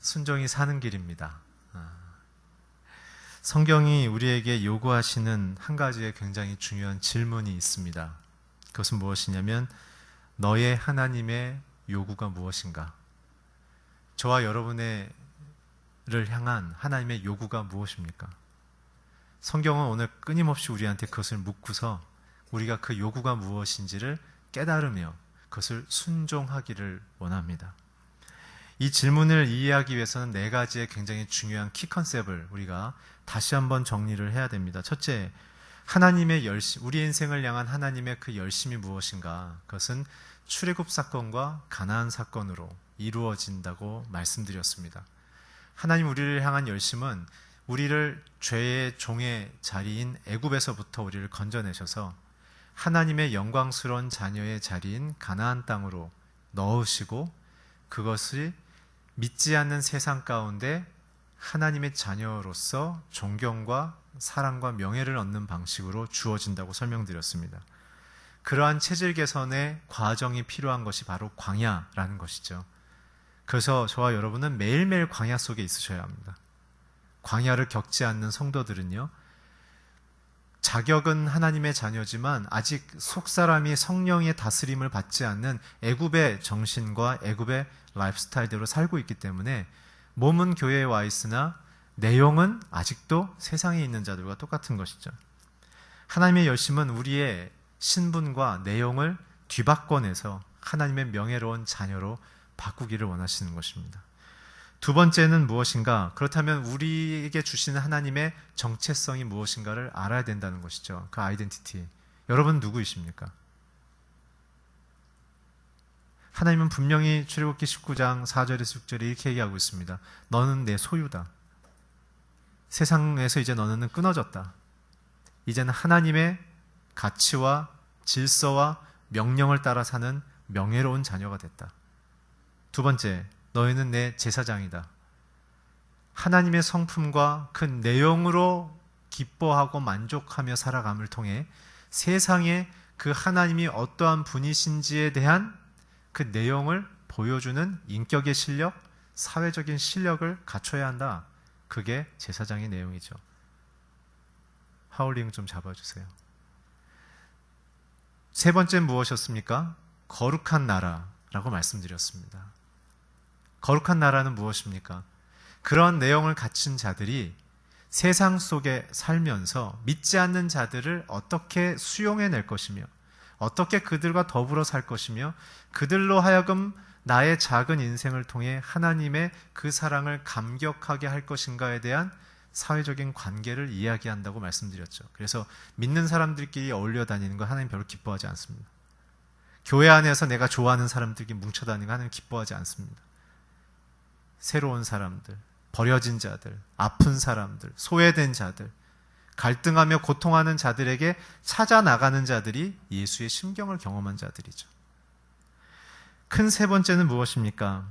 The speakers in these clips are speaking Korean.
순종이 사는 길입니다. 성경이 우리에게 요구하시는 한 가지의 굉장히 중요한 질문이 있습니다. 그것은 무엇이냐면 너의 하나님의 요구가 무엇인가? 저와 여러분을 향한 하나님의 요구가 무엇입니까? 성경은 오늘 끊임없이 우리한테 그것을 묻고서 우리가 그 요구가 무엇인지를 깨달으며 그것을 순종하기를 원합니다. 이 질문을 이해하기 위해서는 네 가지의 굉장히 중요한 키 컨셉을 우리가 다시 한번 정리를 해야 됩니다. 첫째, 하나님의 열심, 우리 인생을 향한 하나님의 그 열심이 무엇인가? 그것은 출애굽 사건과 가나안 사건으로 이루어진다고 말씀드렸습니다. 하나님 우리를 향한 열심은 우리를 죄의 종의 자리인 애굽에서부터 우리를 건져내셔서 하나님의 영광스러운 자녀의 자리인 가나안 땅으로 넣으시고 그것을 믿지 않는 세상 가운데 하나님의 자녀로서 존경과 사랑과 명예를 얻는 방식으로 주어진다고 설명드렸습니다. 그러한 체질 개선의 과정이 필요한 것이 바로 광야라는 것이죠. 그래서 저와 여러분은 매일매일 광야 속에 있으셔야 합니다. 광야를 겪지 않는 성도들은요, 자격은 하나님의 자녀지만 아직 속사람이 성령의 다스림을 받지 않는 애굽의 정신과 애굽의 라이프 스타일대로 살고 있기 때문에 몸은 교회에 와 있으나 내용은 아직도 세상에 있는 자들과 똑같은 것이죠. 하나님의 열심은 우리의 신분과 내용을 뒤바꿔내서 하나님의 명예로운 자녀로 바꾸기를 원하시는 것입니다. 두 번째는 무엇인가? 그렇다면 우리에게 주시는 하나님의 정체성이 무엇인가를 알아야 된다는 것이죠. 그 아이덴티티. 여러분 누구이십니까? 하나님은 분명히 출애굽기 19장 4절에서 6절에 이렇게 얘기하고 있습니다. 너는 내 소유다. 세상에서 이제 너는 끊어졌다. 이제는 하나님의 가치와 질서와 명령을 따라 사는 명예로운 자녀가 됐다. 두 번째, 너희는 내 제사장이다. 하나님의 성품과 그 내용으로 기뻐하고 만족하며 살아감을 통해 세상에 그 하나님이 어떠한 분이신지에 대한 그 내용을 보여주는 인격의 실력, 사회적인 실력을 갖춰야 한다. 그게 제사장의 내용이죠. 하울링 좀 잡아주세요. 세 번째는 무엇이었습니까? 거룩한 나라라고 말씀드렸습니다. 거룩한 나라는 무엇입니까? 그런 내용을 갖춘 자들이 세상 속에 살면서 믿지 않는 자들을 어떻게 수용해낼 것이며 어떻게 그들과 더불어 살 것이며 그들로 하여금 나의 작은 인생을 통해 하나님의 그 사랑을 감격하게 할 것인가에 대한 사회적인 관계를 이야기한다고 말씀드렸죠. 그래서 믿는 사람들끼리 어울려 다니는 거 하나님 별로 기뻐하지 않습니다. 교회 안에서 내가 좋아하는 사람들끼리 뭉쳐 다니는 거 하나님 기뻐하지 않습니다. 새로운 사람들, 버려진 자들, 아픈 사람들, 소외된 자들, 갈등하며 고통하는 자들에게 찾아 나가는 자들이 예수의 심경을 경험한 자들이죠. 큰 세 번째는 무엇입니까?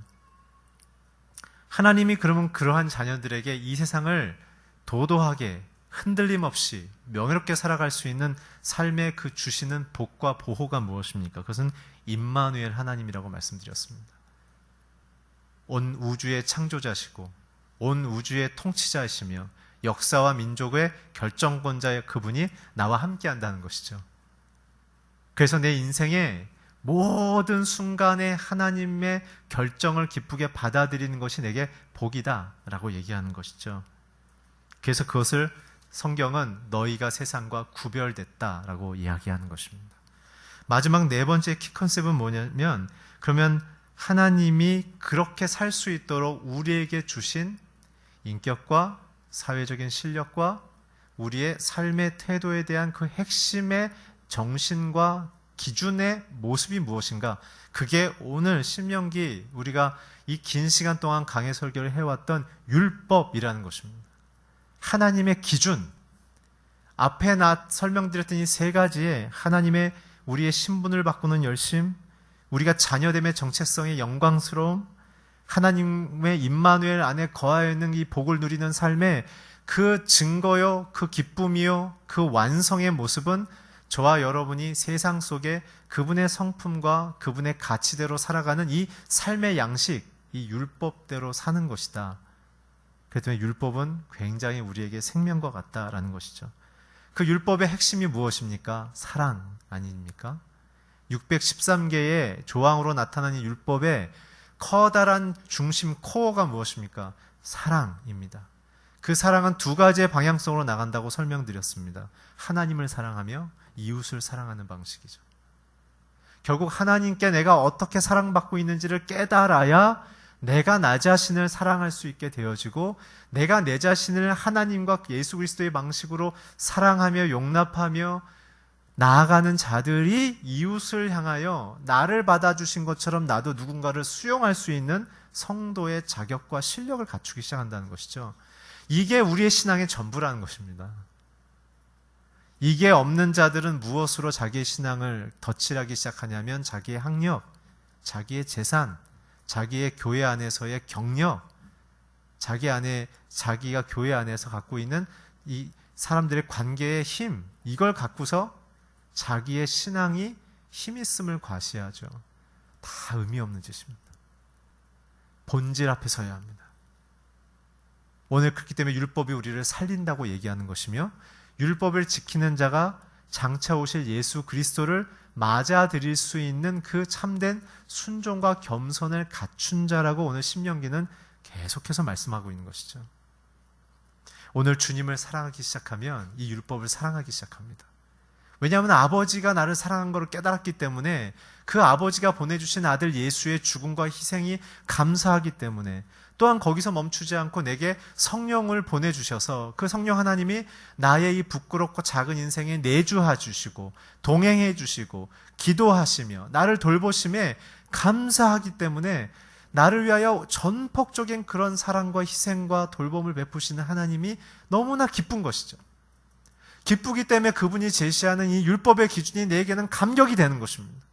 하나님이 그러면 그러한 자녀들에게 이 세상을 도도하게 흔들림 없이 명예롭게 살아갈 수 있는 삶의 그 주시는 복과 보호가 무엇입니까? 그것은 임마누엘 하나님이라고 말씀드렸습니다. 온 우주의 창조자시고 온 우주의 통치자이시며 역사와 민족의 결정권자의 그분이 나와 함께 한다는 것이죠. 그래서 내 인생의 모든 순간에 하나님의 결정을 기쁘게 받아들이는 것이 내게 복이다 라고 얘기하는 것이죠. 그래서 그것을 성경은 너희가 세상과 구별됐다 라고 이야기하는 것입니다. 마지막 네 번째 키 컨셉은 뭐냐면, 그러면 하나님이 그렇게 살 수 있도록 우리에게 주신 인격과 사회적인 실력과 우리의 삶의 태도에 대한 그 핵심의 정신과 기준의 모습이 무엇인가? 그게 오늘 신명기 우리가 이 긴 시간 동안 강해 설교를 해왔던 율법이라는 것입니다. 하나님의 기준, 앞에 설명드렸던 이 세 가지의 하나님의 우리의 신분을 바꾸는 열심, 우리가 자녀됨의 정체성의 영광스러움, 하나님의 임마누엘 안에 거하여 있는 이 복을 누리는 삶의 그 증거요, 그 기쁨이요, 그 완성의 모습은 저와 여러분이 세상 속에 그분의 성품과 그분의 가치대로 살아가는 이 삶의 양식, 이 율법대로 사는 것이다. 그렇기 때문에 율법은 굉장히 우리에게 생명과 같다라는 것이죠. 그 율법의 핵심이 무엇입니까? 사랑 아닙니까? 613개의 조항으로 나타난 이 율법의 커다란 중심 코어가 무엇입니까? 사랑입니다. 그 사랑은 두 가지의 방향성으로 나간다고 설명드렸습니다. 하나님을 사랑하며 이웃을 사랑하는 방식이죠. 결국 하나님께 내가 어떻게 사랑받고 있는지를 깨달아야 내가 나 자신을 사랑할 수 있게 되어지고, 내가 내 자신을 하나님과 예수 그리스도의 방식으로 사랑하며 용납하며 나아가는 자들이 이웃을 향하여 나를 받아주신 것처럼 나도 누군가를 수용할 수 있는 성도의 자격과 실력을 갖추기 시작한다는 것이죠. 이게 우리의 신앙의 전부라는 것입니다. 이게 없는 자들은 무엇으로 자기의 신앙을 덧칠하기 시작하냐면 자기의 학력, 자기의 재산, 자기의 교회 안에서의 경력, 자기가 교회 안에서 갖고 있는 이 사람들의 관계의 힘, 이걸 갖고서 자기의 신앙이 힘 있음을 과시하죠. 다 의미 없는 짓입니다. 본질 앞에 서야 합니다. 오늘 그렇기 때문에 율법이 우리를 살린다고 얘기하는 것이며, 율법을 지키는 자가 장차 오실 예수 그리스도를 맞아들일 수 있는 그 참된 순종과 겸손을 갖춘 자라고 오늘 신명기는 계속해서 말씀하고 있는 것이죠. 오늘 주님을 사랑하기 시작하면 이 율법을 사랑하기 시작합니다. 왜냐하면 아버지가 나를 사랑한 것을 깨달았기 때문에, 그 아버지가 보내주신 아들 예수의 죽음과 희생이 감사하기 때문에, 또한 거기서 멈추지 않고 내게 성령을 보내주셔서 그 성령 하나님이 나의 이 부끄럽고 작은 인생에 내주하 주시고 동행해 주시고 기도하시며 나를 돌보심에 감사하기 때문에, 나를 위하여 전폭적인 그런 사랑과 희생과 돌봄을 베푸시는 하나님이 너무나 기쁜 것이죠. 기쁘기 때문에 그분이 제시하는 이 율법의 기준이 내게는 감격이 되는 것입니다.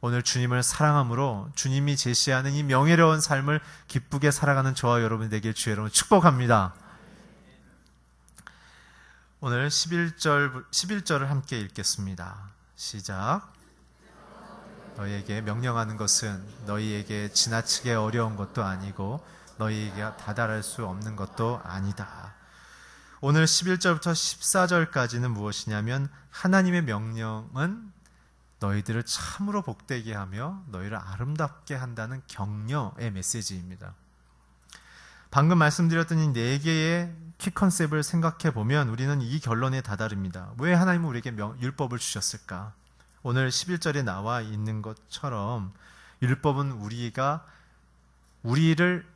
오늘 주님을 사랑함으로 주님이 제시하는 이 명예로운 삶을 기쁘게 살아가는 저와 여러분이 되길 주의 이름으로 축복합니다. 오늘 11절을 함께 읽겠습니다. 시작. 너희에게 명령하는 것은 너희에게 지나치게 어려운 것도 아니고 너희에게 다달할 수 없는 것도 아니다. 오늘 11절부터 14절까지는 무엇이냐면, 하나님의 명령은 너희들을 참으로 복되게 하며 너희를 아름답게 한다는 격려의 메시지입니다. 방금 말씀드렸던 이 4개의 키 컨셉을 생각해 보면 우리는 이 결론에 다다릅니다. 왜 하나님은 우리에게 율법을 주셨을까? 오늘 11절에 나와 있는 것처럼 율법은 우리를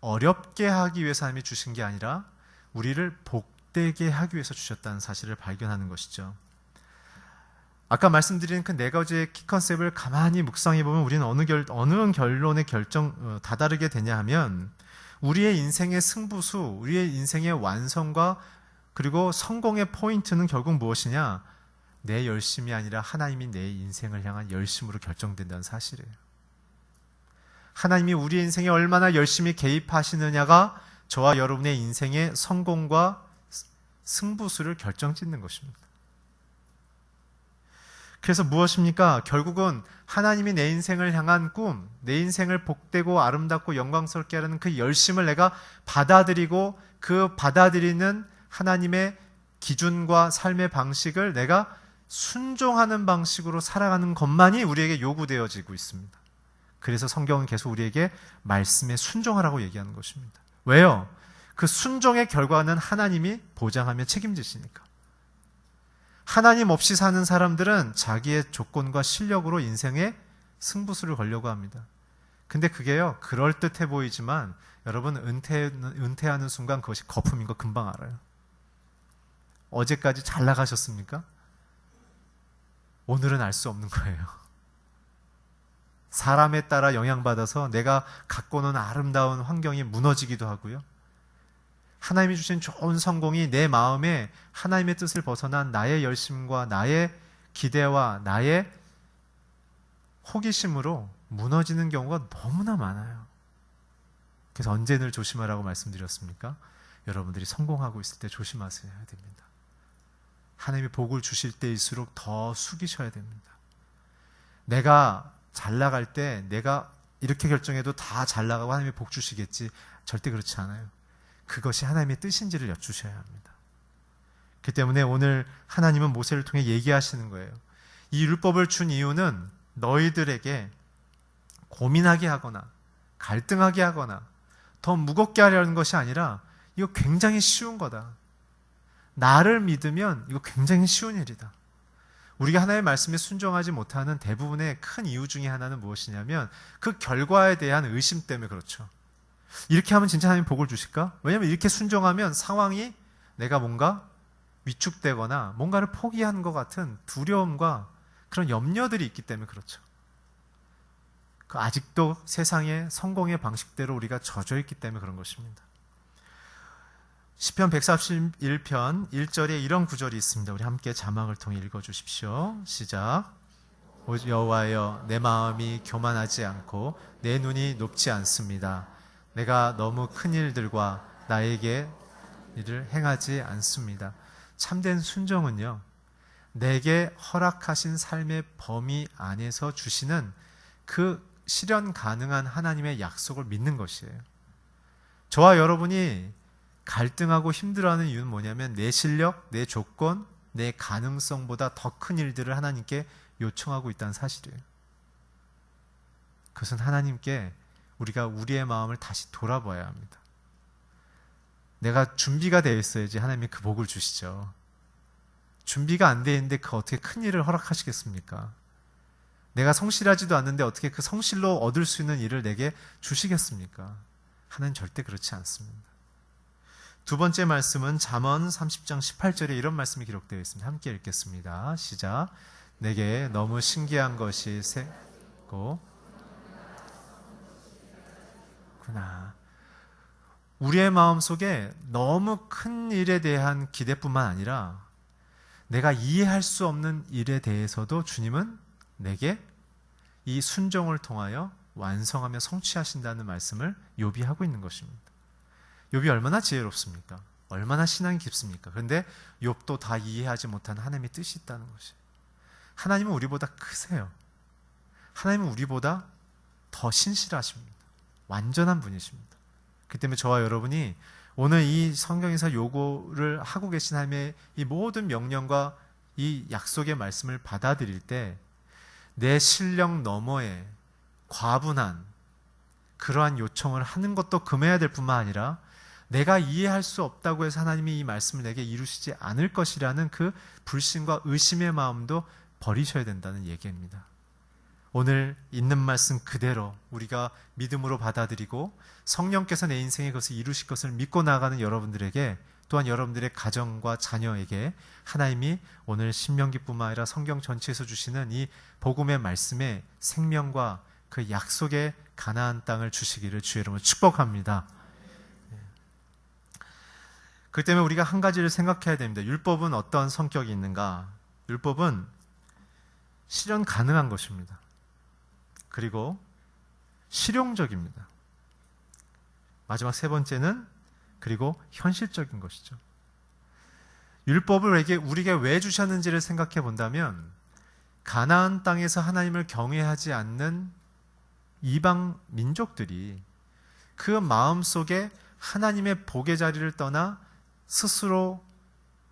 어렵게 하기 위해서 하나님이 주신 게 아니라 우리를 복되게 하기 위해서 주셨다는 사실을 발견하는 것이죠. 아까 말씀드린 그 4가지의 키 컨셉을 가만히 묵상해 보면 우리는 어느 결론에 다다르게 되냐 하면, 우리의 인생의 승부수, 우리의 인생의 완성과 그리고 성공의 포인트는 결국 무엇이냐? 내 열심이 아니라 하나님이 내 인생을 향한 열심으로 결정된다는 사실이에요. 하나님이 우리의 인생에 얼마나 열심히 개입하시느냐가 저와 여러분의 인생의 성공과 승부수를 결정짓는 것입니다. 그래서 무엇입니까? 결국은 하나님이 내 인생을 향한 꿈, 내 인생을 복되고 아름답고 영광스럽게 하려는 그 열심을 내가 받아들이고, 그 받아들이는 하나님의 기준과 삶의 방식을 내가 순종하는 방식으로 살아가는 것만이 우리에게 요구되어지고 있습니다. 그래서 성경은 계속 우리에게 말씀에 순종하라고 얘기하는 것입니다. 왜요? 그 순종의 결과는 하나님이 보장하며 책임지시니까. 하나님 없이 사는 사람들은 자기의 조건과 실력으로 인생의 승부수를 걸려고 합니다. 근데 그게요, 그럴듯해 보이지만 여러분 은퇴하는 순간 그것이 거품인 거 금방 알아요. 어제까지 잘 나가셨습니까? 오늘은 알 수 없는 거예요. 사람에 따라 영향받아서 내가 갖고 오는 아름다운 환경이 무너지기도 하고요. 하나님이 주신 좋은 성공이 내 마음에 하나님의 뜻을 벗어난 나의 열심과 나의 기대와 나의 호기심으로 무너지는 경우가 너무나 많아요. 그래서 언제 늘 조심하라고 말씀드렸습니까? 여러분들이 성공하고 있을 때 조심하셔야 됩니다. 하나님이 복을 주실 때일수록 더 숙이셔야 됩니다. 내가 잘 나갈 때 내가 이렇게 결정해도 다 잘 나가고 하나님이 복 주시겠지. 절대 그렇지 않아요. 그것이 하나님의 뜻인지를 여쭈셔야 합니다. 그렇기 때문에 오늘 하나님은 모세를 통해 얘기하시는 거예요. 이 율법을 준 이유는 너희들에게 고민하게 하거나 갈등하게 하거나 더 무겁게 하려는 것이 아니라 이거 굉장히 쉬운 거다. 나를 믿으면 이거 굉장히 쉬운 일이다. 우리가 하나님의 말씀에 순종하지 못하는 대부분의 큰 이유 중에 하나는 무엇이냐면 그 결과에 대한 의심 때문에 그렇죠. 이렇게 하면 진짜 하나님 복을 주실까? 왜냐하면 이렇게 순종하면 상황이 내가 뭔가 위축되거나 뭔가를 포기한 것 같은 두려움과 그런 염려들이 있기 때문에 그렇죠. 아직도 세상의 성공의 방식대로 우리가 젖어 있기 때문에 그런 것입니다. 시편 141편 1절에 이런 구절이 있습니다. 우리 함께 자막을 통해 읽어주십시오. 시작. 오 여호와여, 내 마음이 교만하지 않고 내 눈이 높지 않습니다. 내가 너무 큰 일들과 나에게 일을 행하지 않습니다. 참된 순종은요, 내게 허락하신 삶의 범위 안에서 주시는 그 실현 가능한 하나님의 약속을 믿는 것이에요. 저와 여러분이 갈등하고 힘들어하는 이유는 뭐냐면 내 실력, 내 조건, 내 가능성보다 더 큰 일들을 하나님께 요청하고 있다는 사실이에요. 그것은 하나님께 우리가 우리의 마음을 다시 돌아봐야 합니다. 내가 준비가 되어 있어야지 하나님이 그 복을 주시죠. 준비가 안 되어 있는데 그 어떻게 큰 일을 허락하시겠습니까? 내가 성실하지도 않는데 어떻게 그 성실로 얻을 수 있는 일을 내게 주시겠습니까? 하나님 절대 그렇지 않습니다. 두 번째 말씀은 잠언 30장 18절에 이런 말씀이 기록되어 있습니다. 함께 읽겠습니다. 시작. 내게 너무 신기한 것이 새고 구나. 우리의 마음속에 너무 큰 일에 대한 기대뿐만 아니라 내가 이해할 수 없는 일에 대해서도 주님은 내게 이 순종을 통하여 완성하며 성취하신다는 말씀을 욥이 하고 있는 것입니다. 욥이 얼마나 지혜롭습니까? 얼마나 신앙이 깊습니까? 그런데 욥도 다 이해하지 못한 하나님의 뜻이 있다는 것이에요. 하나님은 우리보다 크세요. 하나님은 우리보다 더 신실하십니다. 완전한 분이십니다. 그 때문에 저와 여러분이 오늘 이 성경에서 요구를 하고 계신 하나님의 이 모든 명령과 이 약속의 말씀을 받아들일 때 내 실력 너머에 과분한 그러한 요청을 하는 것도 금해야 될 뿐만 아니라 내가 이해할 수 없다고 해서 하나님이 이 말씀을 내게 이루시지 않을 것이라는 그 불신과 의심의 마음도 버리셔야 된다는 얘기입니다. 오늘 있는 말씀 그대로 우리가 믿음으로 받아들이고 성령께서 내 인생에 그것을 이루실 것을 믿고 나아가는 여러분들에게, 또한 여러분들의 가정과 자녀에게 하나님이 오늘 신명기뿐만 아니라 성경 전체에서 주시는 이 복음의 말씀에 생명과 그 약속의 가나안 땅을 주시기를 주의 이름으로 축복합니다. 그 때문에 우리가 한 가지를 생각해야 됩니다. 율법은 어떤 성격이 있는가? 율법은 실현 가능한 것입니다. 그리고 실용적입니다. 마지막 세 번째는 그리고 현실적인 것이죠. 율법을 우리가 왜 주셨는지를 생각해 본다면 가나안 땅에서 하나님을 경외하지 않는 이방 민족들이 그 마음속에 하나님의 복의 자리를 떠나 스스로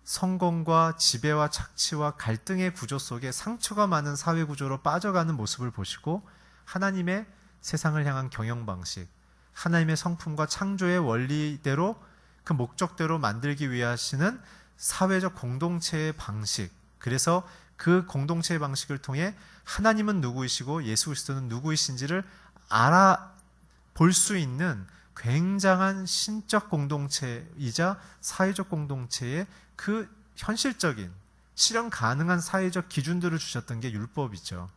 성공과 지배와 착취와 갈등의 구조 속에 상처가 많은 사회 구조로 빠져가는 모습을 보시고 하나님의 세상을 향한 경영 방식, 하나님의 성품과 창조의 원리대로 그 목적대로 만들기 위해 하시는 사회적 공동체의 방식, 그래서 그 공동체의 방식을 통해 하나님은 누구이시고 예수 그리스도는 누구이신지를 알아볼 수 있는 굉장한 신적 공동체이자 사회적 공동체의 그 현실적인 실현 가능한 사회적 기준들을 주셨던 게 율법이죠.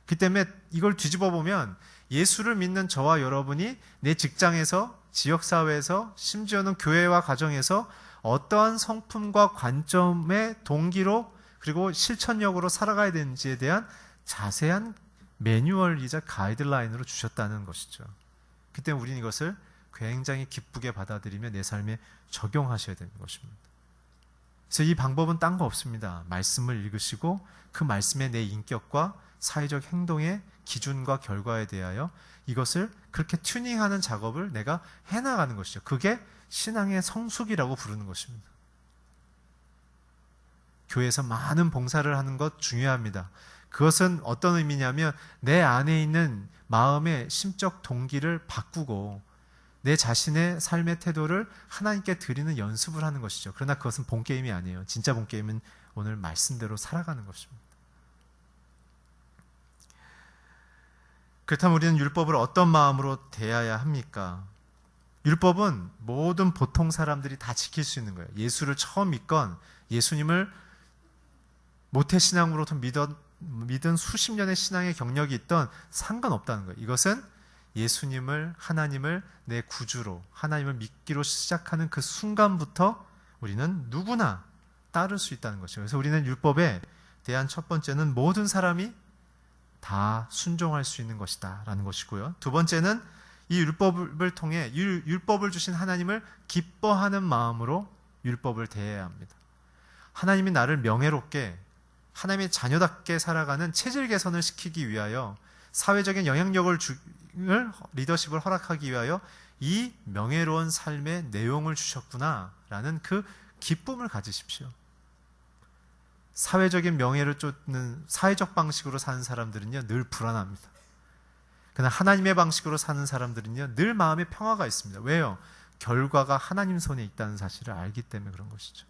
그 때문에 이걸 뒤집어 보면 예수를 믿는 저와 여러분이 내 직장에서, 지역사회에서, 심지어는 교회와 가정에서 어떠한 성품과 관점의 동기로 그리고 실천력으로 살아가야 되는지에 대한 자세한 매뉴얼이자 가이드라인으로 주셨다는 것이죠. 그때 우리는 이것을 굉장히 기쁘게 받아들이며 내 삶에 적용하셔야 되는 것입니다. 그래서 이 방법은 딴 거 없습니다. 말씀을 읽으시고 그 말씀에 내 인격과 사회적 행동에 기준과 결과에 대하여 이것을 그렇게 튜닝하는 작업을 내가 해나가는 것이죠. 그게 신앙의 성숙이라고 부르는 것입니다. 교회에서 많은 봉사를 하는 것 중요합니다. 그것은 어떤 의미냐면 내 안에 있는 마음의 심적 동기를 바꾸고 내 자신의 삶의 태도를 하나님께 드리는 연습을 하는 것이죠. 그러나 그것은 본게임이 아니에요. 진짜 본게임은 오늘 말씀대로 살아가는 것입니다. 그렇다면 우리는 율법을 어떤 마음으로 대해야 합니까? 율법은 모든 보통 사람들이 다 지킬 수 있는 거예요. 예수를 처음 믿건 예수님을 모태신앙으로부터 믿은 수십 년의 신앙의 경력이 있던 상관없다는 거예요. 이것은 예수님을, 하나님을 내 구주로, 하나님을 믿기로 시작하는 그 순간부터 우리는 누구나 따를 수 있다는 것이죠. 그래서 우리는 율법에 대한 첫 번째는 모든 사람이 다 순종할 수 있는 것이다 라는 것이고요. 두 번째는 이 율법을 통해 율법을 주신 하나님을 기뻐하는 마음으로 율법을 대해야 합니다. 하나님이 나를 명예롭게 하나님의 자녀답게 살아가는 체질 개선을 시키기 위하여 사회적인 영향력을 리더십을 허락하기 위하여 이 명예로운 삶의 내용을 주셨구나 라는 그 기쁨을 가지십시오. 사회적인 명예를 쫓는 사회적 방식으로 사는 사람들은요 늘 불안합니다. 그러나 하나님의 방식으로 사는 사람들은요 늘 마음에 평화가 있습니다. 왜요? 결과가 하나님 손에 있다는 사실을 알기 때문에 그런 것이죠.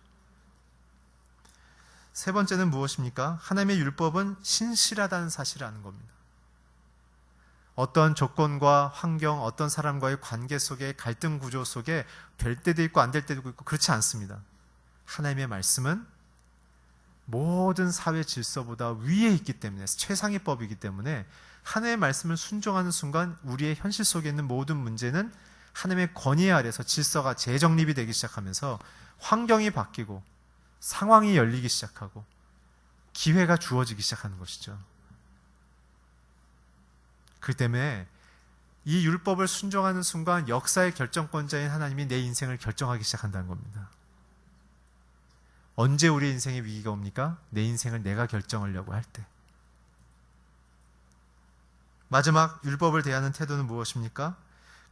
세 번째는 무엇입니까? 하나님의 율법은 신실하다는 사실을 아는 겁니다. 어떤 조건과 환경, 어떤 사람과의 관계 속에 갈등 구조 속에 될 때도 있고 안 될 때도 있고 그렇지 않습니다. 하나님의 말씀은 모든 사회 질서보다 위에 있기 때문에 최상의 법이기 때문에 하나님의 말씀을 순종하는 순간 우리의 현실 속에 있는 모든 문제는 하나님의 권위 아래서 질서가 재정립이 되기 시작하면서 환경이 바뀌고 상황이 열리기 시작하고 기회가 주어지기 시작하는 것이죠. 그 때문에 이 율법을 순종하는 순간 역사의 결정권자인 하나님이 내 인생을 결정하기 시작한다는 겁니다. 언제 우리 인생에 위기가 옵니까? 내 인생을 내가 결정하려고 할 때. 마지막 율법을 대하는 태도는 무엇입니까?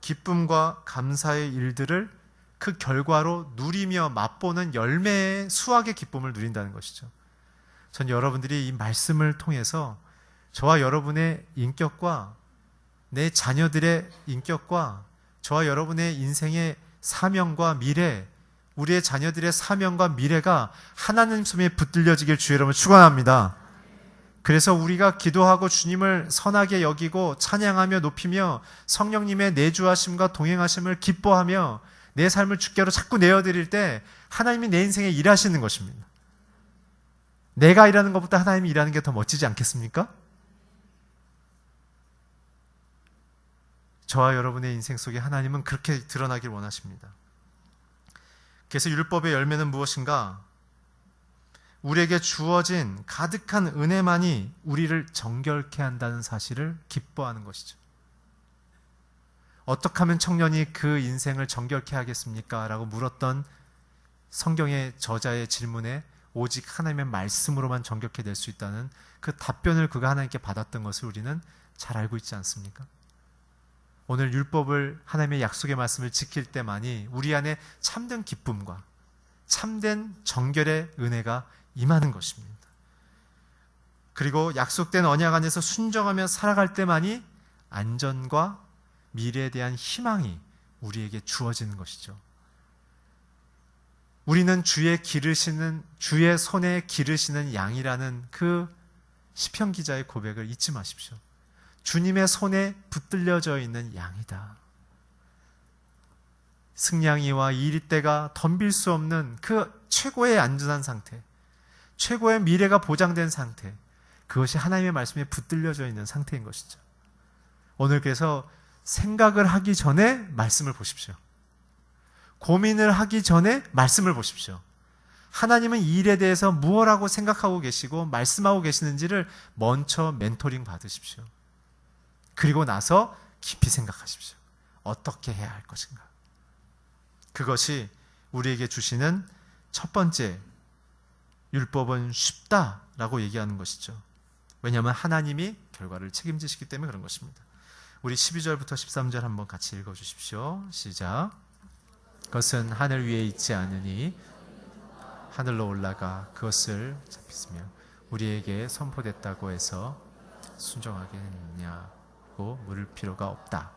기쁨과 감사의 일들을 그 결과로 누리며 맛보는 열매의 수확의 기쁨을 누린다는 것이죠. 전 여러분들이 이 말씀을 통해서 저와 여러분의 인격과 내 자녀들의 인격과 저와 여러분의 인생의 사명과 미래, 우리의 자녀들의 사명과 미래가 하나님 손에 붙들려지길 주의 이름으로 축원합니다. 그래서 우리가 기도하고 주님을 선하게 여기고 찬양하며 높이며 성령님의 내주하심과 동행하심을 기뻐하며 내 삶을 주께로 자꾸 내어드릴 때 하나님이 내 인생에 일하시는 것입니다. 내가 일하는 것보다 하나님이 일하는 게 더 멋지지 않겠습니까? 저와 여러분의 인생 속에 하나님은 그렇게 드러나길 원하십니다. 그래서 율법의 열매는 무엇인가? 우리에게 주어진 가득한 은혜만이 우리를 정결케 한다는 사실을 기뻐하는 것이죠. 어떻게 하면 청년이 그 인생을 정결케 하겠습니까? 라고 물었던 성경의 저자의 질문에 오직 하나님의 말씀으로만 정결케 될 수 있다는 그 답변을 그가 하나님께 받았던 것을 우리는 잘 알고 있지 않습니까? 오늘 율법을 하나님의 약속의 말씀을 지킬 때만이 우리 안에 참된 기쁨과 참된 정결의 은혜가 임하는 것입니다. 그리고 약속된 언약 안에서 순종하며 살아갈 때만이 안전과 미래에 대한 희망이 우리에게 주어지는 것이죠. 우리는 주의 손에 기르시는 양이라는 그 시편 기자의 고백을 잊지 마십시오. 주님의 손에 붙들려져 있는 양이다. 승냥이와 이리떼가 덤빌 수 없는 그 최고의 안전한 상태, 최고의 미래가 보장된 상태, 그것이 하나님의 말씀에 붙들려져 있는 상태인 것이죠. 오늘 그래서 생각을 하기 전에 말씀을 보십시오. 고민을 하기 전에 말씀을 보십시오. 하나님은 이 일에 대해서 무엇라고 생각하고 계시고 말씀하고 계시는지를 먼저 멘토링 받으십시오. 그리고 나서 깊이 생각하십시오. 어떻게 해야 할 것인가? 그것이 우리에게 주시는 첫 번째 율법은 쉽다라고 얘기하는 것이죠. 왜냐하면 하나님이 결과를 책임지시기 때문에 그런 것입니다. 우리 12절부터 13절 한번 같이 읽어주십시오. 시작. 그것은 하늘 위에 있지 않으니 하늘로 올라가 그것을 잡혔으며 우리에게 선포됐다고 해서 순종하겠느냐고 물을 필요가 없다.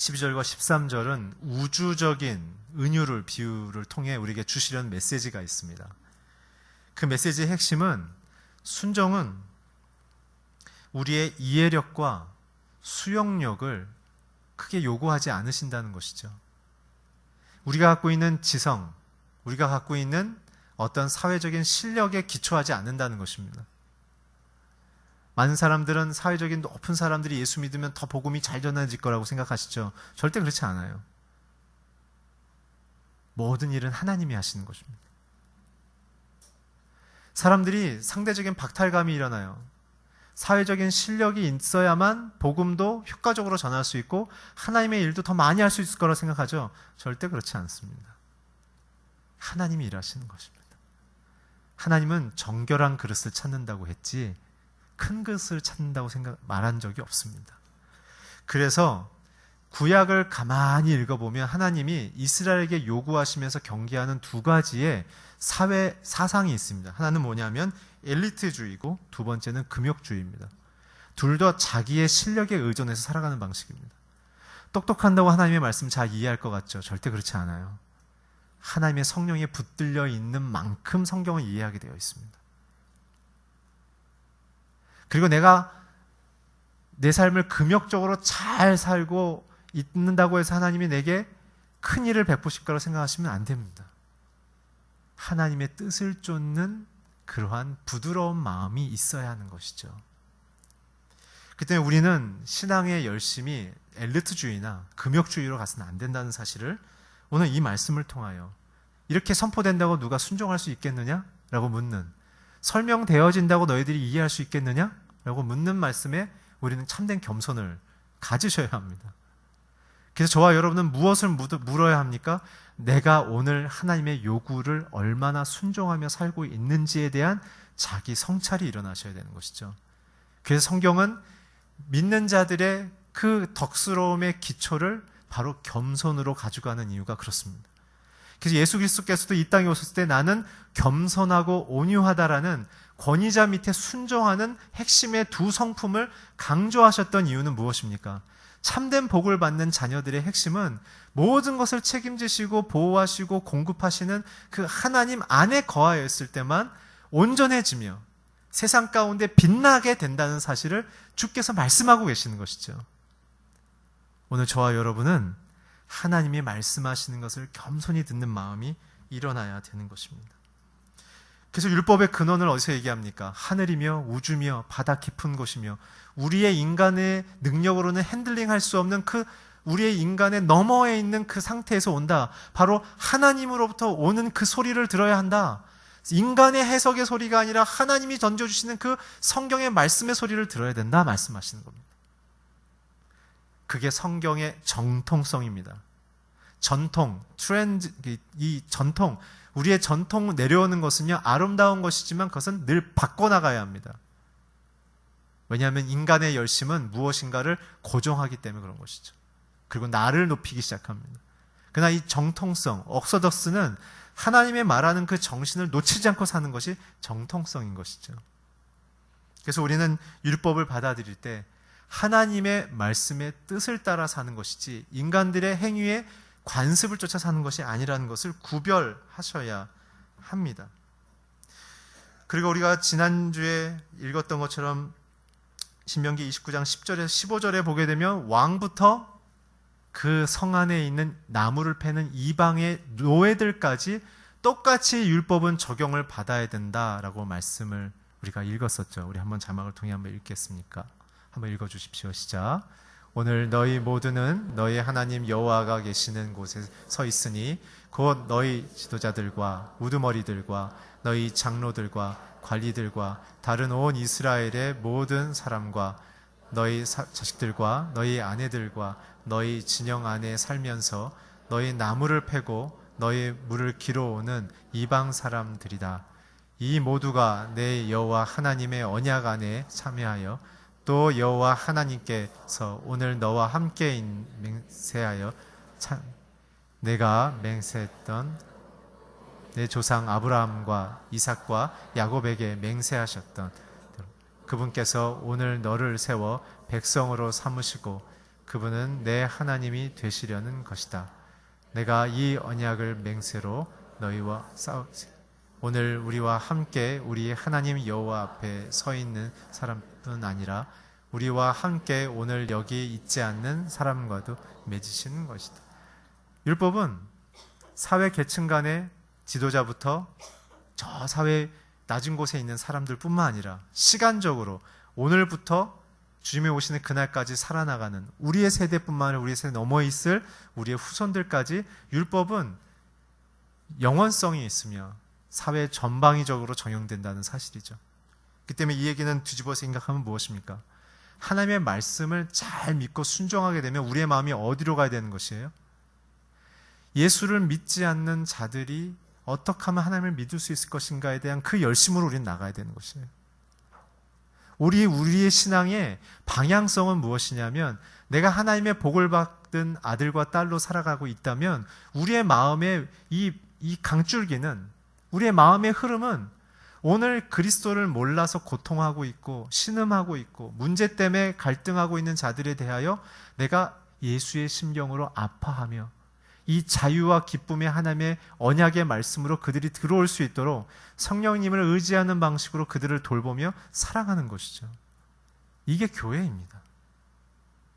12절과 13절은 우주적인 은유를 비유를 통해 우리에게 주시려는 메시지가 있습니다. 그 메시지의 핵심은 순종은 우리의 이해력과 수용력을 크게 요구하지 않으신다는 것이죠. 우리가 갖고 있는 지성, 우리가 갖고 있는 어떤 사회적인 실력에 기초하지 않는다는 것입니다. 많은 사람들은 사회적인 높은 사람들이 예수 믿으면 더 복음이 잘 전해질 거라고 생각하시죠. 절대 그렇지 않아요. 모든 일은 하나님이 하시는 것입니다. 사람들이 상대적인 박탈감이 일어나요. 사회적인 실력이 있어야만 복음도 효과적으로 전할 수 있고 하나님의 일도 더 많이 할 수 있을 거라고 생각하죠. 절대 그렇지 않습니다. 하나님이 일하시는 것입니다. 하나님은 정결한 그릇을 찾는다고 했지 큰 그릇을 찾는다고 말한 적이 없습니다. 그래서 구약을 가만히 읽어보면 하나님이 이스라엘에게 요구하시면서 경계하는 두 가지의 사회 사상이 있습니다. 하나는 뭐냐면 엘리트주의고 두 번째는 금욕주의입니다. 둘 다 자기의 실력에 의존해서 살아가는 방식입니다. 똑똑한다고 하나님의 말씀 잘 이해할 것 같죠? 절대 그렇지 않아요. 하나님의 성령에 붙들려 있는 만큼 성경을 이해하게 되어 있습니다. 그리고 내가 내 삶을 금욕적으로 잘 살고 있는다고 해서 하나님이 내게 큰 일을 베푸실 거라고 생각하시면 안 됩니다. 하나님의 뜻을 쫓는 그러한 부드러운 마음이 있어야 하는 것이죠. 그때 우리는 신앙의 열심이 엘리트주의나 금욕주의로 가서는 안 된다는 사실을 오늘 이 말씀을 통하여 이렇게 선포된다고 누가 순종할 수 있겠느냐? 라고 묻는, 설명되어진다고 너희들이 이해할 수 있겠느냐? 라고 묻는 말씀에 우리는 참된 겸손을 가지셔야 합니다. 그래서 저와 여러분은 무엇을 물어야 합니까? 내가 오늘 하나님의 요구를 얼마나 순종하며 살고 있는지에 대한 자기 성찰이 일어나셔야 되는 것이죠. 그래서 성경은 믿는 자들의 그 덕스러움의 기초를 바로 겸손으로 가져가는 이유가 그렇습니다. 그래서 예수 그리스도께서도 이 땅에 오셨을 때 나는 겸손하고 온유하다라는 권위자 밑에 순종하는 핵심의 두 성품을 강조하셨던 이유는 무엇입니까? 참된 복을 받는 자녀들의 핵심은 모든 것을 책임지시고 보호하시고 공급하시는 그 하나님 안에 거하여 있을 때만 온전해지며 세상 가운데 빛나게 된다는 사실을 주께서 말씀하고 계시는 것이죠. 오늘 저와 여러분은 하나님이 말씀하시는 것을 겸손히 듣는 마음이 일어나야 되는 것입니다. 그래서 율법의 근원을 어디서 얘기합니까? 하늘이며 우주며 바다 깊은 곳이며 우리의 인간의 능력으로는 핸들링할 수 없는 그 우리의 인간의 너머에 있는 그 상태에서 온다. 바로 하나님으로부터 오는 그 소리를 들어야 한다. 인간의 해석의 소리가 아니라 하나님이 던져주시는 그 성경의 말씀의 소리를 들어야 된다 말씀하시는 겁니다. 그게 성경의 정통성입니다. 전통, 트렌드, 이 전통, 우리의 전통 내려오는 것은요, 아름다운 것이지만 그것은 늘 바꿔나가야 합니다. 왜냐하면 인간의 열심은 무엇인가를 고정하기 때문에 그런 것이죠. 그리고 나를 높이기 시작합니다. 그러나 이 정통성, 옥서덕스는 하나님의 말하는 그 정신을 놓치지 않고 사는 것이 정통성인 것이죠. 그래서 우리는 율법을 받아들일 때 하나님의 말씀의 뜻을 따라 사는 것이지 인간들의 행위에 관습을 쫓아 사는 것이 아니라는 것을 구별하셔야 합니다. 그리고 우리가 지난주에 읽었던 것처럼 신명기 29장 10절에서 15절에 보게 되면 왕부터 그 성 안에 있는 나무를 패는 이방의 노예들까지 똑같이 율법은 적용을 받아야 된다라고 말씀을 우리가 읽었었죠. 우리 한번 자막을 통해 한번 읽겠습니까? 한번 읽어주십시오. 시작. 오늘 너희 모두는 너희 하나님 여호와가 계시는 곳에 서 있으니 곧 너희 지도자들과 우두머리들과 너희 장로들과 관리들과 다른 온 이스라엘의 모든 사람과 너희 자식들과 너희 아내들과 너희 진영 안에 살면서 너희 나무를 패고 너희 물을 길어오는 이방 사람들이다. 이 모두가 내 여호와 하나님의 언약 안에 참여하여 또 여호와 하나님께서 오늘 너와 함께 맹세하여 내가 맹세했던 내 조상 아브라함과 이삭과 야곱에게 맹세하셨던 그분께서 오늘 너를 세워 백성으로 삼으시고 그분은 내 하나님이 되시려는 것이다. 내가 이 언약을 맹세로 너희와 오늘 우리와 함께 우리 하나님 여호와 앞에 서 있는 사람뿐 아니라 우리와 함께 오늘 여기 있지 않는 사람과도 맺으시는 것이다. 율법은 사회 계층 간의 지도자부터 저 사회 낮은 곳에 있는 사람들 뿐만 아니라 시간적으로 오늘부터 주님이 오시는 그날까지 살아나가는 우리의 세대뿐만 아니라 우리의 세대 넘어 있을 우리의 후손들까지 율법은 영원성이 있으며 사회 전방위적으로 적용된다는 사실이죠. 그렇기 때문에 이 얘기는 뒤집어서 생각하면 무엇입니까? 하나님의 말씀을 잘 믿고 순종하게 되면 우리의 마음이 어디로 가야 되는 것이에요? 예수를 믿지 않는 자들이 어떻게 하면 하나님을 믿을 수 있을 것인가에 대한 그 열심으로 우리는 나가야 되는 것이에요. 우리의 신앙의 방향성은 무엇이냐면 내가 하나님의 복을 받은 아들과 딸로 살아가고 있다면 우리의 마음의 이 강줄기는 우리의 마음의 흐름은 오늘 그리스도를 몰라서 고통하고 있고 신음하고 있고 문제 때문에 갈등하고 있는 자들에 대하여 내가 예수의 심령으로 아파하며 이 자유와 기쁨의 하나님의 언약의 말씀으로 그들이 들어올 수 있도록 성령님을 의지하는 방식으로 그들을 돌보며 사랑하는 것이죠. 이게 교회입니다.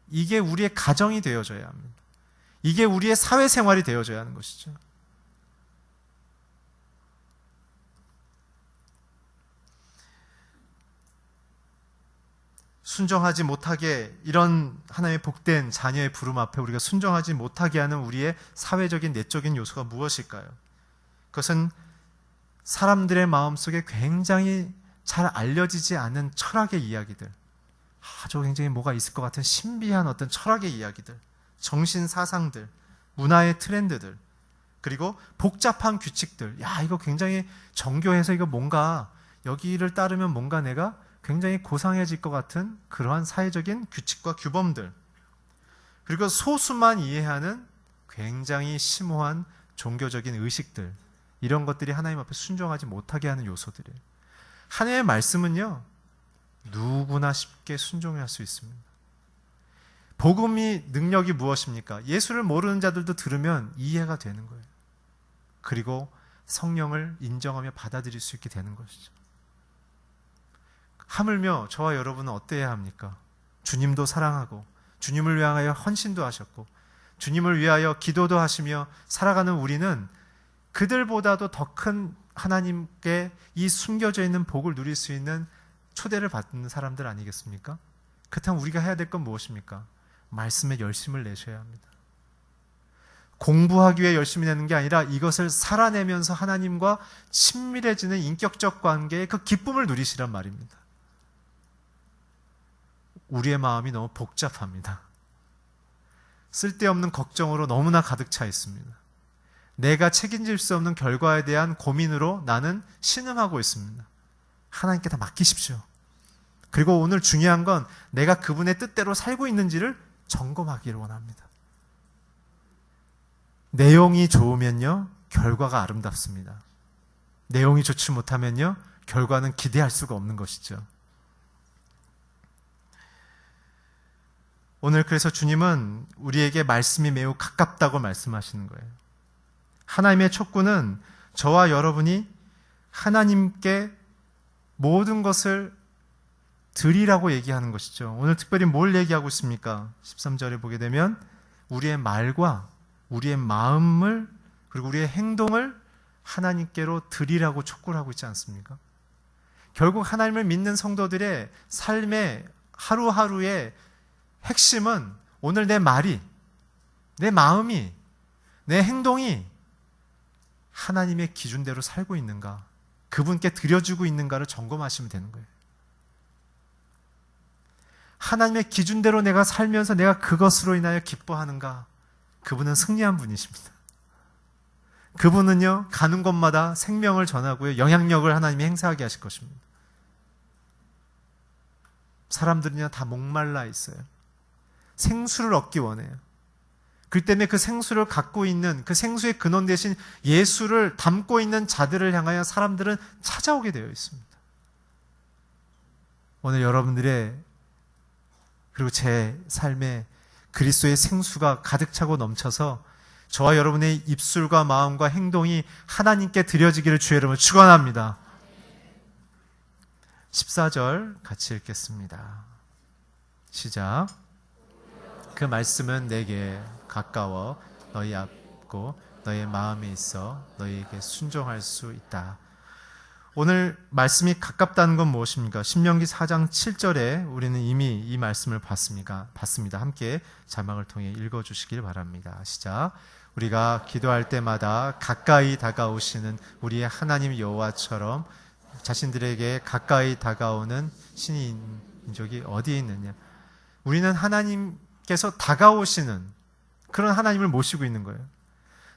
이게 우리의 가정이 되어져야 합니다. 이게 우리의 사회생활이 되어져야 하는 것이죠. 순종하지 못하게 이런 하나님의 복된 자녀의 부름 앞에 우리가 순종하지 못하게 하는 우리의 사회적인 내적인 요소가 무엇일까요? 그것은 사람들의 마음속에 굉장히 잘 알려지지 않은 철학의 이야기들, 아주 굉장히 뭐가 있을 것 같은 신비한 어떤 철학의 이야기들, 정신 사상들, 문화의 트렌드들, 그리고 복잡한 규칙들. 야, 이거 굉장히 정교해서 이거 뭔가 여기를 따르면 뭔가 내가 굉장히 고상해질 것 같은 그러한 사회적인 규칙과 규범들, 그리고 소수만 이해하는 굉장히 심오한 종교적인 의식들, 이런 것들이 하나님 앞에 순종하지 못하게 하는 요소들이에요. 하나님의 말씀은요, 누구나 쉽게 순종할 수 있습니다. 복음이 능력이 무엇입니까? 예수를 모르는 자들도 들으면 이해가 되는 거예요. 그리고 성령을 인정하며 받아들일 수 있게 되는 것이죠. 하물며 저와 여러분은 어때야 합니까? 주님도 사랑하고 주님을 위하여 헌신도 하셨고 주님을 위하여 기도도 하시며 살아가는 우리는 그들보다도 더 큰 하나님께 이 숨겨져 있는 복을 누릴 수 있는 초대를 받는 사람들 아니겠습니까? 그렇다면 우리가 해야 될 건 무엇입니까? 말씀에 열심을 내셔야 합니다. 공부하기 위해 열심히 내는 게 아니라 이것을 살아내면서 하나님과 친밀해지는 인격적 관계의 그 기쁨을 누리시란 말입니다. 우리의 마음이 너무 복잡합니다. 쓸데없는 걱정으로 너무나 가득 차 있습니다. 내가 책임질 수 없는 결과에 대한 고민으로 나는 신음하고 있습니다. 하나님께 다 맡기십시오. 그리고 오늘 중요한 건 내가 그분의 뜻대로 살고 있는지를 점검하기를 원합니다. 내용이 좋으면요, 결과가 아름답습니다. 내용이 좋지 못하면요, 결과는 기대할 수가 없는 것이죠. 오늘 그래서 주님은 우리에게 말씀이 매우 가깝다고 말씀하시는 거예요. 하나님의 촉구는 저와 여러분이 하나님께 모든 것을 드리라고 얘기하는 것이죠. 오늘 특별히 뭘 얘기하고 있습니까? 13절에 보게 되면 우리의 말과 우리의 마음을 그리고 우리의 행동을 하나님께로 드리라고 촉구를 하고 있지 않습니까? 결국 하나님을 믿는 성도들의 삶의 하루하루의 핵심은 오늘 내 말이, 내 마음이, 내 행동이 하나님의 기준대로 살고 있는가, 그분께 드려주고 있는가를 점검하시면 되는 거예요. 하나님의 기준대로 내가 살면서 내가 그것으로 인하여 기뻐하는가? 그분은 승리한 분이십니다. 그분은요, 가는 곳마다 생명을 전하고요, 영향력을 하나님이 행사하게 하실 것입니다. 사람들은요, 다 목말라 있어요. 생수를 얻기 원해요. 그 때문에 그 생수를 갖고 있는, 그 생수의 근원 대신 예수를 담고 있는 자들을 향하여 사람들은 찾아오게 되어 있습니다. 오늘 여러분들의, 그리고 제 삶에 그리스도의 생수가 가득 차고 넘쳐서 저와 여러분의 입술과 마음과 행동이 하나님께 드려지기를 주의 이름으로 축원합니다. 14절 같이 읽겠습니다. 시작. 그 말씀은 내게 가까워 너희 앞고 너의 마음에 있어 너희에게 순종할 수 있다. 오늘 말씀이 가깝다는 건 무엇입니까? 신명기 4장 7절에 우리는 이미 이 말씀을 봤습니다. 함께 자막을 통해 읽어주시길 바랍니다. 시작. 우리가 기도할 때마다 가까이 다가오시는 우리의 하나님 여호와처럼 자신들에게 가까이 다가오는 신이 민족이 어디에 있느냐? 우리는 하나님께서 다가오시는 그런 하나님을 모시고 있는 거예요.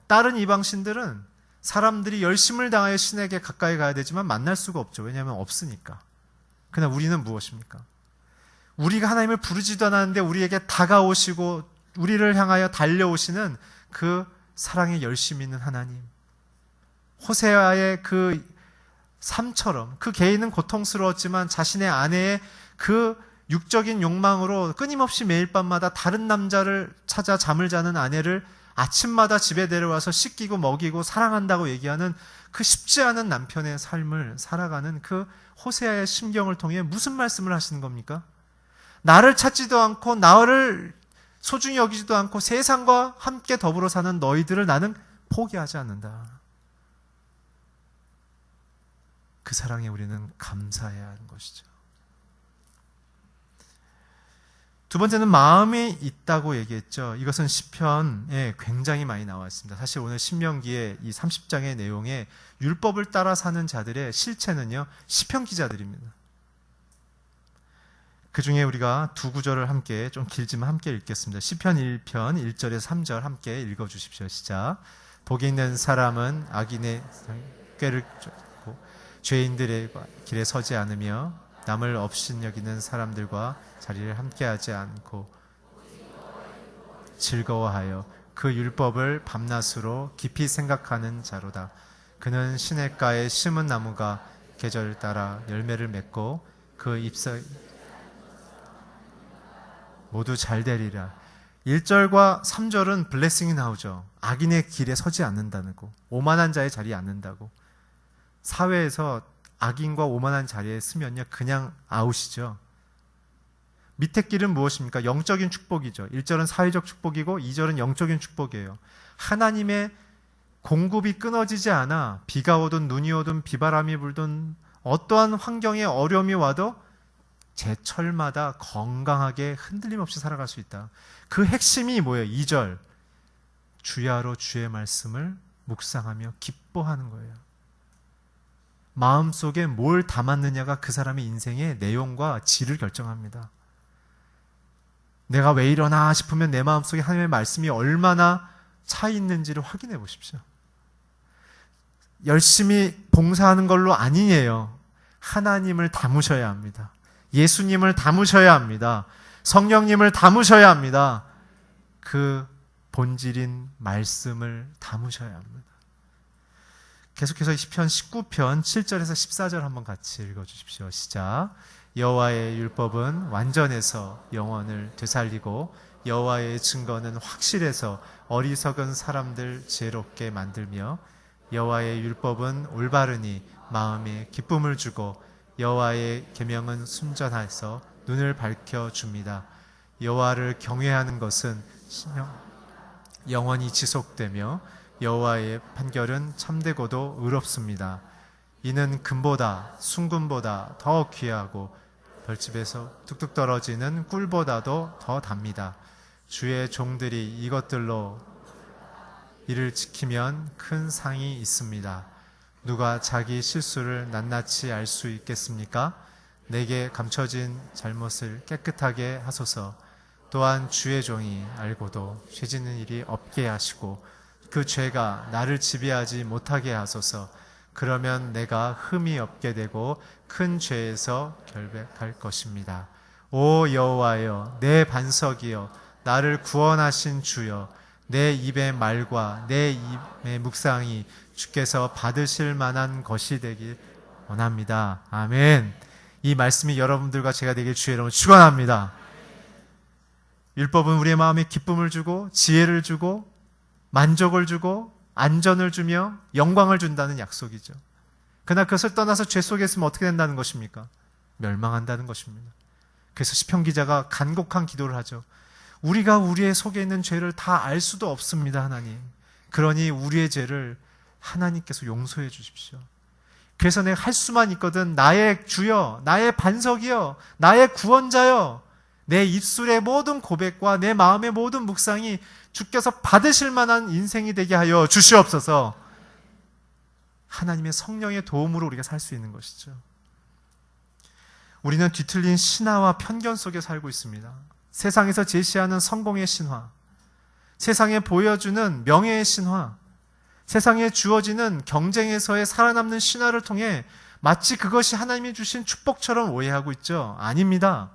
다른 이방신들은 사람들이 열심을 당하여 신에게 가까이 가야 되지만 만날 수가 없죠. 왜냐하면 없으니까. 그러나 우리는 무엇입니까? 우리가 하나님을 부르지도 않았는데 우리에게 다가오시고 우리를 향하여 달려오시는 그 사랑에 열심 있는 하나님. 호세아의 그 삶처럼 그 개인은 고통스러웠지만 자신의 아내의 그 육적인 욕망으로 끊임없이 매일 밤마다 다른 남자를 찾아 잠을 자는 아내를 아침마다 집에 데려와서 씻기고 먹이고 사랑한다고 얘기하는 그 쉽지 않은 남편의 삶을 살아가는 그 호세아의 심경을 통해 무슨 말씀을 하시는 겁니까? 나를 찾지도 않고 나를 소중히 여기지도 않고 세상과 함께 더불어 사는 너희들을 나는 포기하지 않는다. 그 사랑에 우리는 감사해야 하는 것이죠. 두 번째는 마음이 있다고 얘기했죠. 이것은 시편에 굉장히 많이 나와 있습니다. 사실 오늘 신명기의 이 30장의 내용에 율법을 따라 사는 자들의 실체는요, 시편 기자들입니다. 그 중에 우리가 두 구절을 함께, 좀 길지만 함께 읽겠습니다. 시편 1편 1절에서 3절 함께 읽어주십시오. 시작. 복이 있는 사람은 악인의 꾀를 쫓고 죄인들의 길에 서지 않으며 남을 업신여기는 사람들과 자리를 함께하지 않고 즐거워하여 그 율법을 밤낮으로 깊이 생각하는 자로다. 그는 시냇가에 심은 나무가 계절 따라 열매를 맺고 그 잎사귀 모두 잘 되리라. 1절과 3절은 블레싱이 나오죠. 악인의 길에 서지 않는다고, 오만한 자의 자리에 앉는다고. 사회에서 악인과 오만한 자리에 쓰면요, 그냥 아웃이죠. 밑에 길은 무엇입니까? 영적인 축복이죠. 1절은 사회적 축복이고 2절은 영적인 축복이에요. 하나님의 공급이 끊어지지 않아 비가 오든 눈이 오든 비바람이 불든 어떠한 환경에 어려움이 와도 제철마다 건강하게 흔들림 없이 살아갈 수 있다. 그 핵심이 뭐예요? 2절. 주야로 주의 말씀을 묵상하며 기뻐하는 거예요. 마음속에 뭘 담았느냐가 그 사람의 인생의 내용과 질을 결정합니다. 내가 왜 이러나 싶으면 내 마음속에 하나님의 말씀이 얼마나 차 있는지를 확인해 보십시오. 열심히 봉사하는 걸로 아니에요. 하나님을 담으셔야 합니다. 예수님을 담으셔야 합니다. 성령님을 담으셔야 합니다. 그 본질인 말씀을 담으셔야 합니다. 계속해서 시편 19편 7절에서 14절 한번 같이 읽어주십시오. 시작. 여호와의 율법은 완전해서 영혼을 되살리고 여호와의 증거는 확실해서 어리석은 사람들 지혜롭게 만들며 여호와의 율법은 올바르니 마음에 기쁨을 주고 여호와의 계명은 순전해서 눈을 밝혀줍니다. 여호와를 경외하는 것은 영원히 지속되며 여호와의 판결은 참되고도 의롭습니다. 이는 금보다 순금보다 더 귀하고 벌집에서 뚝뚝 떨어지는 꿀보다도 더 답니다. 주의 종들이 이것들로 이를 지키면 큰 상이 있습니다. 누가 자기 실수를 낱낱이 알 수 있겠습니까? 내게 감춰진 잘못을 깨끗하게 하소서. 또한 주의 종이 알고도 죄짓는 일이 없게 하시고 그 죄가 나를 지배하지 못하게 하소서. 그러면 내가 흠이 없게 되고 큰 죄에서 결백할 것입니다. 오 여호와여, 내 반석이여, 나를 구원하신 주여, 내 입의 말과 내 입의 묵상이 주께서 받으실 만한 것이 되길 원합니다. 아멘. 이 말씀이 여러분들과 제가 되길 주의 이름으로 축원합니다. 율법은 우리의 마음에 기쁨을 주고 지혜를 주고 만족을 주고 안전을 주며 영광을 준다는 약속이죠. 그러나 그것을 떠나서 죄 속에 있으면 어떻게 된다는 것입니까? 멸망한다는 것입니다. 그래서 시편 기자가 간곡한 기도를 하죠. 우리가 우리의 속에 있는 죄를 다 알 수도 없습니다, 하나님. 그러니 우리의 죄를 하나님께서 용서해 주십시오. 그래서 내가 할 수만 있거든. 나의 주여, 나의 반석이여, 나의 구원자여, 내 입술의 모든 고백과 내 마음의 모든 묵상이 주께서 받으실 만한 인생이 되게 하여 주시옵소서. 하나님의 성령의 도움으로 우리가 살 수 있는 것이죠. 우리는 뒤틀린 신화와 편견 속에 살고 있습니다. 세상에서 제시하는 성공의 신화, 세상에 보여주는 명예의 신화, 세상에 주어지는 경쟁에서의 살아남는 신화를 통해 마치 그것이 하나님이 주신 축복처럼 오해하고 있죠. 아닙니다.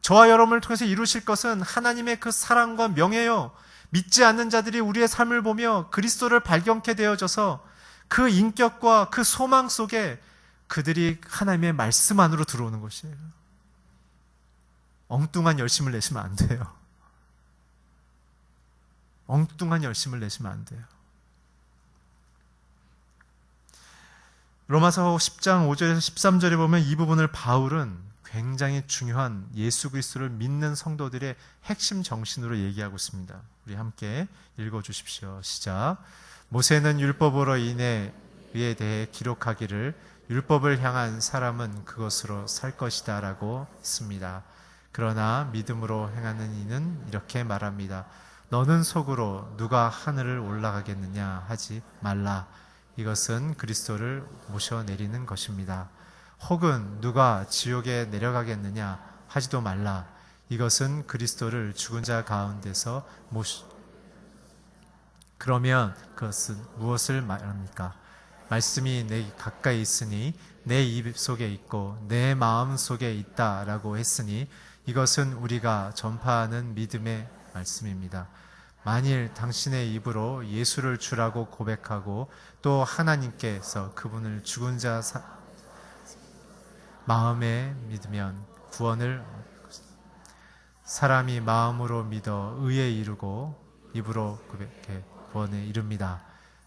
저와 여러분을 통해서 이루실 것은 하나님의 그 사랑과 명예요. 믿지 않는 자들이 우리의 삶을 보며 그리스도를 발견케 되어져서 그 인격과 그 소망 속에 그들이 하나님의 말씀 안으로 들어오는 것이에요. 엉뚱한 열심을 내시면 안 돼요. 엉뚱한 열심을 내시면 안 돼요. 로마서 10장 5절에서 13절에 보면 이 부분을 바울은 굉장히 중요한 예수 그리스도를 믿는 성도들의 핵심 정신으로 얘기하고 있습니다. 우리 함께 읽어주십시오. 시작. 모세는 율법으로 인해 이에 대해 기록하기를 율법을 향한 사람은 그것으로 살 것이다 라고 했습니다. 그러나 믿음으로 행하는 이는 이렇게 말합니다. 너는 속으로 누가 하늘을 올라가겠느냐 하지 말라. 이것은 그리스도를 모셔내리는 것입니다. 혹은 누가 지옥에 내려가겠느냐 하지도 말라. 이것은 그리스도를 죽은 자 가운데서 그러면 그것은 무엇을 말합니까? 말씀이 내 가까이 있으니 내 입 속에 있고 내 마음 속에 있다라고 했으니 이것은 우리가 전파하는 믿음의 말씀입니다. 만일 당신의 입으로 예수를 주라고 고백하고 또 하나님께서 그분을 죽은 자 마음에 믿으면 구원을 사람이 마음으로 믿어 의에 이르고 입으로 고백해 구원에 이릅니다.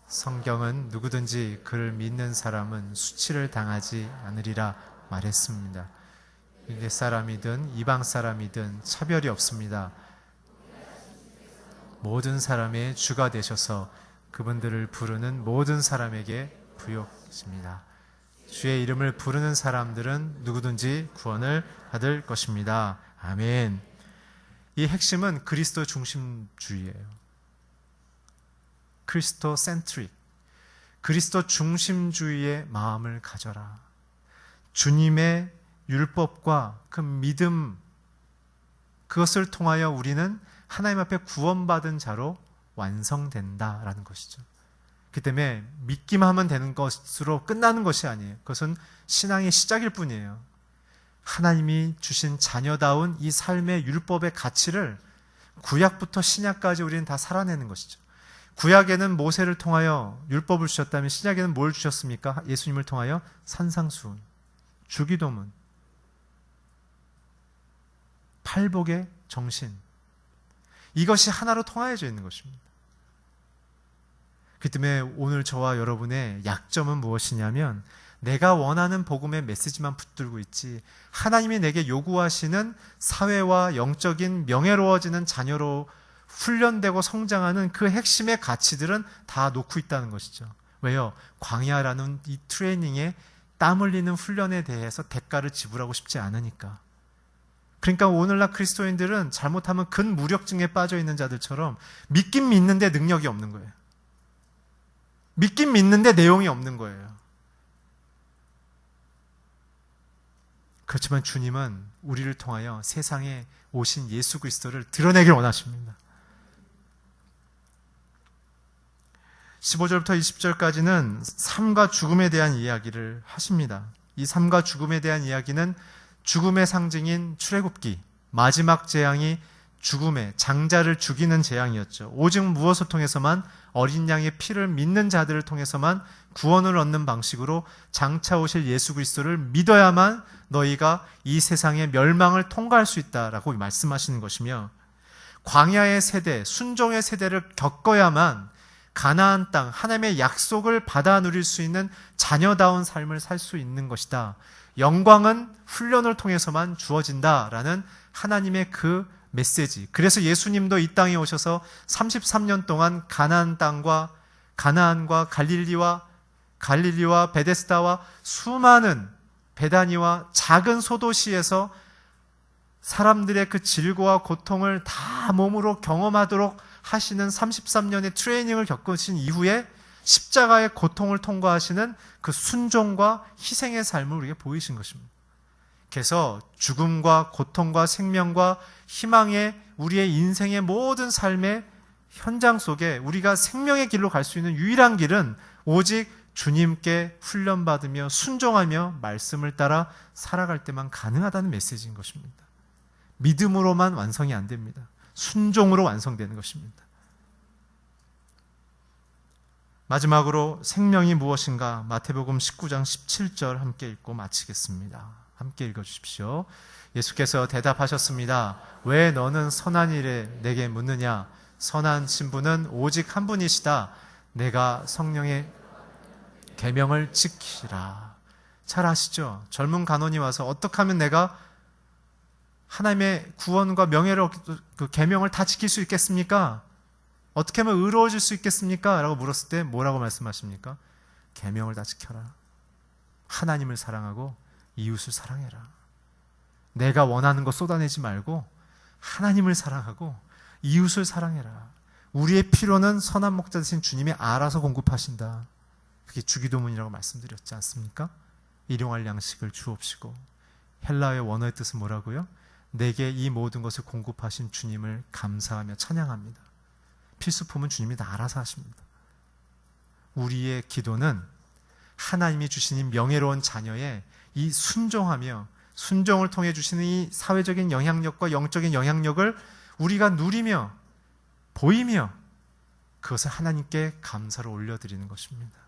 성경은 누구든지 그를 믿는 사람은 수치를 당하지 않으리라 말했습니다. 유대 사람이든 이방 사람이든 차별이 없습니다. 모든 사람의 주가 되셔서 그분들을 부르는 모든 사람에게 부욕하십니다. 주의 이름을 부르는 사람들은 누구든지 구원을 받을 것입니다. 아멘. 이 핵심은 그리스도 중심주의예요. 그리스도 센트릭, 그리스도 중심주의의 마음을 가져라. 주님의 율법과 그 믿음, 그것을 통하여 우리는 하나님 앞에 구원받은 자로 완성된다라는 것이죠. 그 때문에 믿기만 하면 되는 것으로 끝나는 것이 아니에요. 그것은 신앙의 시작일 뿐이에요. 하나님이 주신 자녀다운 이 삶의 율법의 가치를 구약부터 신약까지 우리는 다 살아내는 것이죠. 구약에는 모세를 통하여 율법을 주셨다면 신약에는 뭘 주셨습니까? 예수님을 통하여 산상수훈, 주기도문, 팔복의 정신, 이것이 하나로 통하여져 있는 것입니다. 그 때문에 오늘 저와 여러분의 약점은 무엇이냐면 내가 원하는 복음의 메시지만 붙들고 있지 하나님이 내게 요구하시는 사회와 영적인 명예로워지는 자녀로 훈련되고 성장하는 그 핵심의 가치들은 다 놓고 있다는 것이죠. 왜요? 광야라는 이 트레이닝에 땀 흘리는 훈련에 대해서 대가를 지불하고 싶지 않으니까. 그러니까 오늘날 그리스도인들은 잘못하면 근무력증에 빠져 있는 자들처럼 믿긴 믿는데 능력이 없는 거예요. 믿긴 믿는데 내용이 없는 거예요. 그렇지만 주님은 우리를 통하여 세상에 오신 예수 그리스도를 드러내길 원하십니다. 15절부터 20절까지는 삶과 죽음에 대한 이야기를 하십니다. 이 삶과 죽음에 대한 이야기는 죽음의 상징인 출애굽기, 마지막 재앙이 죽음의 장자를 죽이는 재앙이었죠. 오직 무엇을 통해서만? 어린 양의 피를 믿는 자들을 통해서만 구원을 얻는 방식으로 장차 오실 예수 그리스도를 믿어야만 너희가 이 세상의 멸망을 통과할 수 있다라고 말씀하시는 것이며, 광야의 세대, 순종의 세대를 겪어야만 가나안 땅, 하나님의 약속을 받아 누릴 수 있는 자녀다운 삶을 살 수 있는 것이다. 영광은 훈련을 통해서만 주어진다라는 하나님의 그 메시지. 그래서 예수님도 이 땅에 오셔서 33년 동안 가나안 땅과 가나안과 갈릴리와 베데스다와 수많은 베다니와 작은 소도시에서 사람들의 그 질고와 고통을 다 몸으로 경험하도록 하시는 33년의 트레이닝을 겪으신 이후에 십자가의 고통을 통과하시는 그 순종과 희생의 삶을 우리에게 보이신 것입니다. 그래서 죽음과 고통과 생명과 희망의 우리의 인생의 모든 삶의 현장 속에 우리가 생명의 길로 갈 수 있는 유일한 길은 오직 주님께 훈련받으며 순종하며 말씀을 따라 살아갈 때만 가능하다는 메시지인 것입니다. 믿음으로만 완성이 안 됩니다. 순종으로 완성되는 것입니다. 마지막으로 생명이 무엇인가? 마태복음 19장 17절 함께 읽고 마치겠습니다. 함께 읽어주십시오. 예수께서 대답하셨습니다. 왜 너는 선한 일에 내게 묻느냐? 선한 신부는 오직 한 분이시다. 내가 성령의 계명을 지키라. 잘 아시죠? 젊은 간원이 와서 어떻게 하면 내가 하나님의 구원과 명예를 그 계명을 다 지킬 수 있겠습니까? 어떻게 하면 의로워질 수 있겠습니까? 라고 물었을 때 뭐라고 말씀하십니까? 계명을 다 지켜라. 하나님을 사랑하고 이웃을 사랑해라. 내가 원하는 거 쏟아내지 말고 하나님을 사랑하고 이웃을 사랑해라. 우리의 필요는 선한 목자 되신 주님이 알아서 공급하신다. 그게 주기도문이라고 말씀드렸지 않습니까? 일용할 양식을 주옵시고. 헬라어의 원어의 뜻은 뭐라고요? 내게 이 모든 것을 공급하신 주님을 감사하며 찬양합니다. 필수품은 주님이 다 알아서 하십니다. 우리의 기도는 하나님이 주시는 명예로운 자녀의 이 순종하며 순종을 통해 주시는 이 사회적인 영향력과 영적인 영향력을 우리가 누리며 보이며 그것을 하나님께 감사로 올려드리는 것입니다.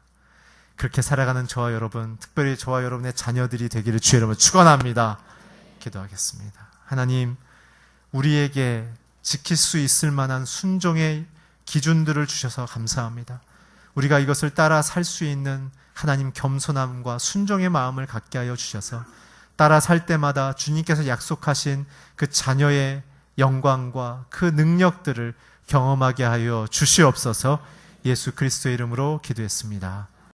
그렇게 살아가는 저와 여러분, 특별히 저와 여러분의 자녀들이 되기를 주의 이름으로 축원합니다. 기도하겠습니다. 하나님, 우리에게 지킬 수 있을 만한 순종의 기준들을 주셔서 감사합니다. 우리가 이것을 따라 살 수 있는 하나님 겸손함과 순종의 마음을 갖게 하여 주셔서 따라 살 때마다 주님께서 약속하신 그 자녀의 영광과 그 능력들을 경험하게 하여 주시옵소서. 예수 그리스도의 이름으로 기도했습니다.